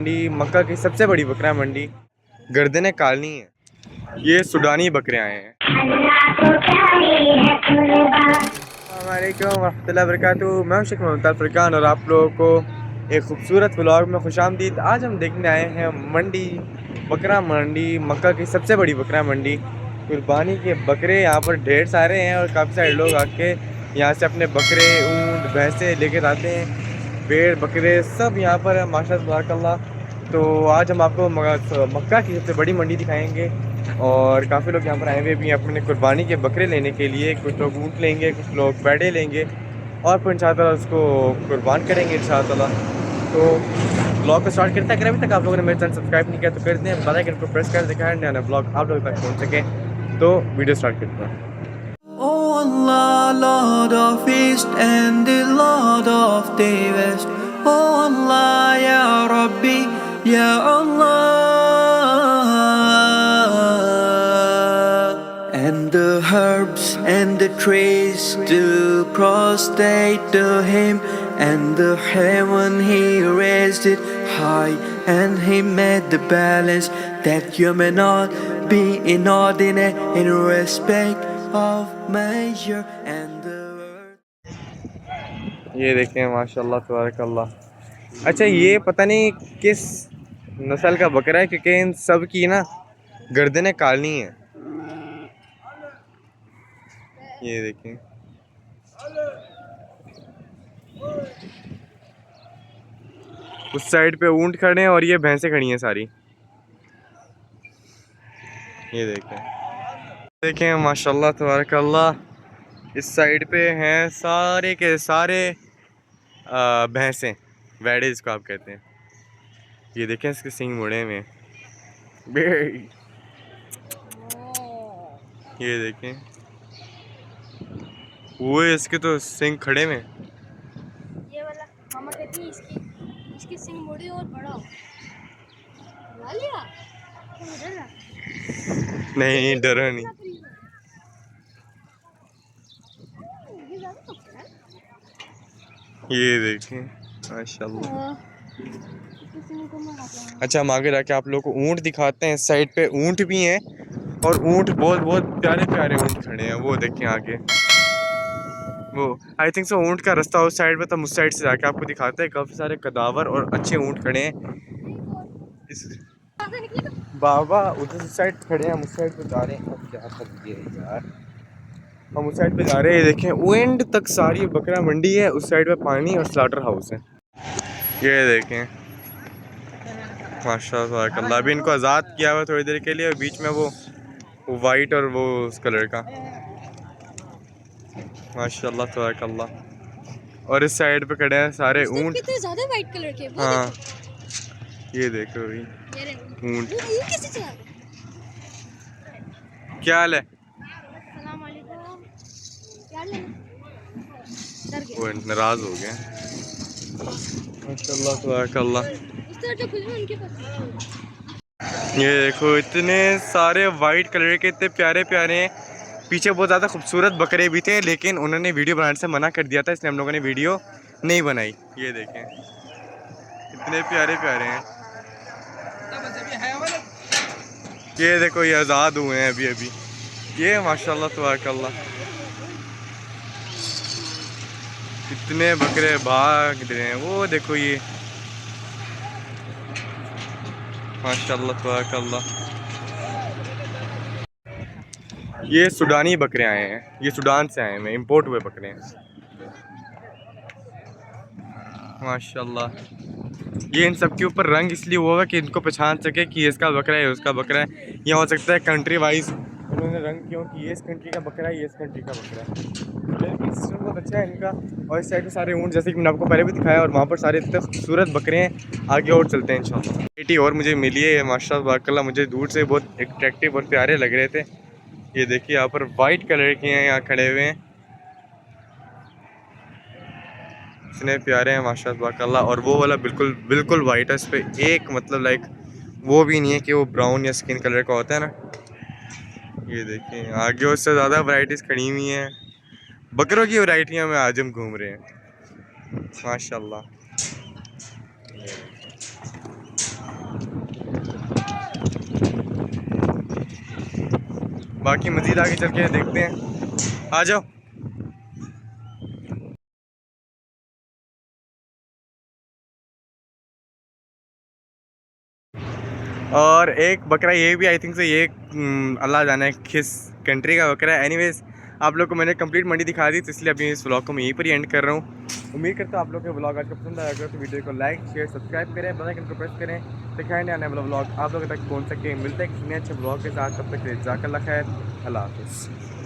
मंडी मक्का की सबसे बड़ी बकरा मंडी गर्दनें कालनी है। ये सुडानी बकरे आए हैं। अस्सलामुअलैकुम रहमतुल्लाहि वबरकातुहू। मैं शेख मोहम्मद फरकान और आप लोगों को एक खूबसूरत व्लॉग में खुशामदीद। आज हम देखने आए हैं मंडी, बकरा मंडी, मक्का की सबसे बड़ी बकरा मंडी। कुर्बानी के बकरे यहाँ पर ढेर सारे हैं और काफ़ी सारे लोग आके यहाँ से अपने बकरे, ऊँट, भैंसे लेकर आते हैं। भेड़, बकरे सब यहाँ पर है माशाअल्लाह तबारकल्लाह। तो आज हम आपको मक्का की सबसे बड़ी मंडी दिखाएंगे और काफ़ी लोग यहाँ पर आए हुए भी हैं अपने कुर्बानी के बकरे लेने के लिए। कुछ लोग ऊँट लेंगे, कुछ लोग बैठे लेंगे और फिर इंशाअल्लाह उसको कुर्बान करेंगे इंशाअल्लाह। तो ब्लॉग को स्टार्ट करते हैं। अगर अभी तक आप लोगों ने मेरे चैनल सब्सक्राइब नहीं किया तो करते हैं, बेल आइकन को प्रेस कर दिखाएं नया ब्लॉग आप लोगों तक पहुँच सके। तो वीडियो स्टार्ट करते हैं। Oh Allah, Lord of East and the Lord of the West. Oh Allah, Ya Rabbi, Ya Allah. And the herbs and the trees do prostrate to Him, and the heaven He raised it high, and He made the balance that you may not be inordinate in respect of measure and the word. ये देखें माशाल्लाह तबारकल्लाह। अच्छा, ये पता नहीं किस नस्ल का बकरा है क्योंकि इन सब की ना गर्दनें काली हैं। ये देखें, उस साइड पे ऊंट खड़े हैं और ये भैंसें खड़ी हैं सारी। ये देखें माशाल्लाह तबारकल्लाह। इस साइड पे हैं सारे के सारे भैंसें, वैड़े जिसको आप कहते हैं। ये देखें इसके सींग मुड़े में। ये देखें, वो इसके तो सींग खड़े में। ये वाला मामा कहती है इसकी सिंग मुड़ी और बड़ा हो। ला लिया? डरा? नहीं, डरा नहीं। ये देखें माशाल्लाह। अच्छा, हम आगे जाके आप लोगों को ऊँट दिखाते हैं। इस साइड पे ऊँट भी हैं और ऊँट बहुत बहुत प्यारे प्यारे ऊँट खड़े हैं। वो देखें आगे, वो आई थिंक सो ऊँट का रास्ता उस साइड पे, तो उस साइड से जाके आपको दिखाते हैं। काफ़ी सारे कदावर और अच्छे ऊँट खड़े हैं। इस बाबा उधर साइड खड़े हैं, हम उस साइड पे जा रहे हैं। क्या कर दिए यार, हम उस साइड पे जा रहे हैं। देखें वो एंड तक सारी बकरा मंडी है, उस साइड पे पानी और स्लाटर हाउस है। ये देखें माशाल्लाह। अभी इनको आज़ाद किया हुआ थोड़ी देर के लिए और बीच में वो वाइट और वो उस कलर का माशाल्लाह तबारकल्लाह। और इस साइड पे खड़े हैं सारे ऊँट। कितने ज़्यादा वाइट कलर के वो। हाँ, ये देखो ऊँट। क्या हाल है? अस्सलाम वालेकुम। क्या लेना? वो नाराज हो गए माशाल्लाह तबारकल्लाह। उस तरह जो खुशबू उनके पास। ये देखो इतने सारे वाइट कलर के, इतने प्यारे प्यारे हैं। पीछे बहुत ज़्यादा खूबसूरत बकरे भी थे लेकिन उन्होंने वीडियो बनाने से मना कर दिया था, इसलिए हम लोगों ने वीडियो नहीं बनाई। ये देखें इतने प्यारे प्यारे हैं। ये देखो ये आज़ाद हुए हैं अभी अभी। ये माशाल्लाह तबारकल्लाह इतने बकरे भाग रहे हैं। वो देखो ये माशाल्लाह तबारकल्लाह। ये सुडानी बकरे आए हैं, ये सुडान से आए हैं, इंपोर्ट हुए बकरे हैं माशाल्लाह। ये इन सब के ऊपर रंग इसलिए हुआ है कि इनको पहचान सके कि इसका बकरा है, उसका बकरा है। ये हो सकता है कंट्री वाइज उन्होंने रंग क्यों कि ये इस कंट्री का बकरा है, ये इस कंट्री का बकरा है। लेकिन सिस्टम बहुत अच्छा है इनका। और इस साइड पे सारे ऊँट, जैसे कि मैंने आपको पहले भी दिखाया, और वहाँ पर सारे इतने खूबसूरत बकरे हैं। आगे और चलते हैं इंशाल्लाह। बेटी और मुझे मिली है माशाल्लाह, मुझे दूर से बहुत अट्रैक्टिव और प्यारे लग रहे थे। ये देखिए यहाँ पर वाइट कलर के हैं, यहाँ खड़े हुए हैं, इतने प्यारे हैं माशाल्लाह। और वो वाला बिल्कुल बिल्कुल वाइट है, इस पर एक मतलब लाइक वो भी नहीं है कि वो ब्राउन या स्किन कलर का होता है ना। ये देखें आगे उससे ज़्यादा वैरायटीज़ खड़ी हुई हैं, बकरों की वैरायटियाँ में आज हम घूम रहे हैं माशाल्लाह। बाकी मज़ीद आगे चल के देखते हैं, आ जाओ। और एक बकरा ये भी आई थिंक से ये अल्लाह जाने किस कंट्री का बकरा है। एनीवेज आप लोग को मैंने कंप्लीट मंडी दिखा दी, तो इसलिए अभी इस व्लॉग को मैं यहीं पर ही एंड कर रहा हूँ। उम्मीद करता हूँ आप लोग के व्लॉग आज को पसंद आएगा, तो वीडियो को लाइक शेयर सब्सक्राइब करें, बेल आइकन को प्रेस करें, दिखाएं आने वाला व्लॉग आप लोगों तक पहुँच सके। मिलते हैं किसी अच्छे व्लॉग के साथ, तब तक जाकल्ला खैर, अल्लाह हाफ़िज़।